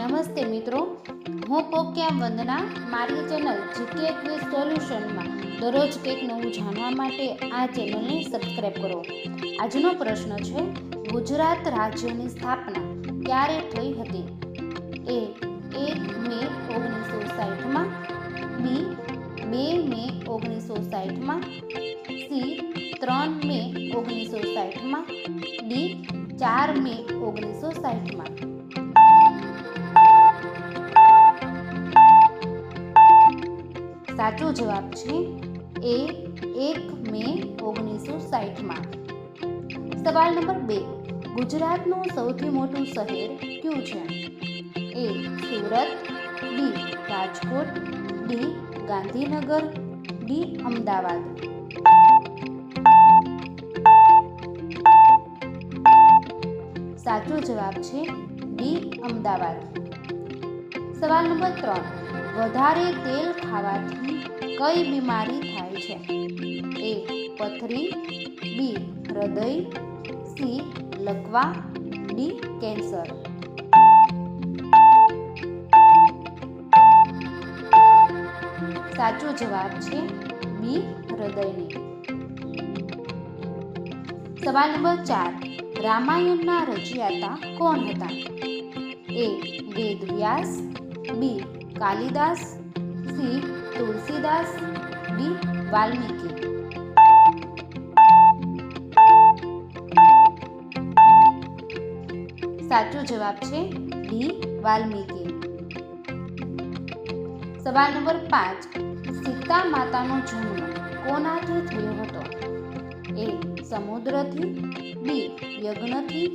નમસ્તે મિત્રો, હું પોક્યા વંદના મારી ચેનલ જીકે ક્વિઝ સોલ્યુશનમાં દરરોજ કંઈક નવું જાણવા માટે આ ચેનલને સબસ્ક્રાઈબ કરો. આજનો પ્રશ્ન છે, ગુજરાત રાજ્યની સ્થાપના ક્યારે થઈ હતી? એ 1 મે 1960માં, બી 2 મે 1960માં, સી 3 મે 1960માં, ડી 4 મે 1960માં. સાચો જવાબ છે એ 1 મે 1960માં. સવાલ નંબર 2, ગુજરાતનું સૌથી મોટું શહેર કયું છે? એ સુરત, બી રાજકોટ, ડી ગાંધીનગર, ડી અમદાવાદ. સાચો જવાબ છે ડી અમદાવાદ. સવાલ નંબર 3, વધારે તેલ ખાવાથી કઈ બીમારી થાય છે? એ પથરી, બી હૃદય, સી લકવા, ડી કેન્સર. સાચો જવાબ છે બી હૃદયની. સવાલ નંબર 4, રામાયણના રચયિતા કોણ હતા? એ વેદવ્યાસ, બી કાલિદાસ, સી તુલસીદાસ, ડી વાલ્મીકી. સાચો જવાબ છે ડી વાલ્મીકી. સવાલ નંબર 5, સીતા માતાનો જન્મ કોનાથી થયો હતો? એ સમુદ્રથી, બી યજ્ઞથી,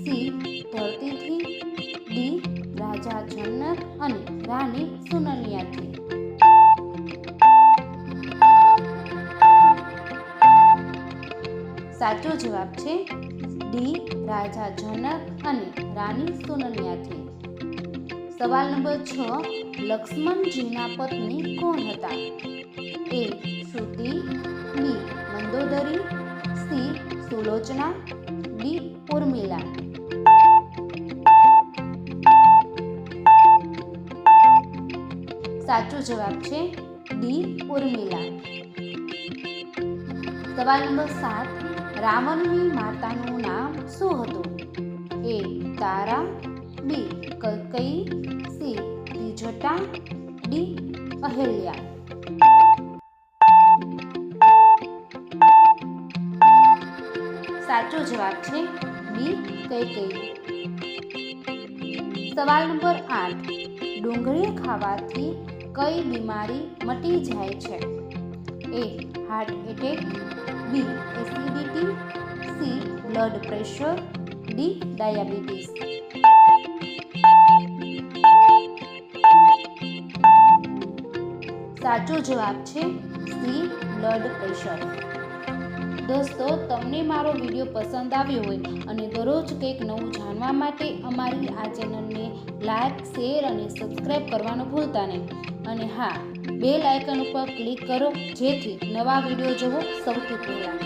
સી ધરતીથી, ડી રાજા જનક અને રાણી સુનલિયાથી. સાચો જવાબ છે ડી રાજા જનક અને રાણી સુનલિયાથી. સવાલ નંબર 6, લક્ષ્મણજીના પત્ની કોણ હતા? એ શ્રુતિ, બી મંદોદરી, સી સુલોચના, ડી ઉર્મિલા. સાચો જવાબ છે ડી ઉર્મિલા. સવાલ નંબર 7, રાવણની માતાનું નામ શું હતું? એ તારા, બી કૈકેયી, સી ત્રિજટા, ડી અહેલ્યા. સાચો જવાબ છે બી કૈકેયી. સવાલ નંબર 8, ડુંગળી ખાવાથી કઈ બીમારી મટી જાય છે? A heart attack, B acidity, C blood pressure, D diabetes. સાચો જવાબ છે સી બ્લડ પ્રેશર. દોસ્તો, તમને મારો વિડીયો પસંદ આવ્યો હોય અને દરરોજ કંઈક નવું જાણવા માટે અમારી આ ચેનલને લાઈક, શેર અને સબસ્ક્રાઈબ કરવાનું ભૂલતા નહીં. અને હા, બેલ આઇકન ઉપર ક્લિક કરો જેથી નવા વિડીયો જોવો સૌથી પહેલાં.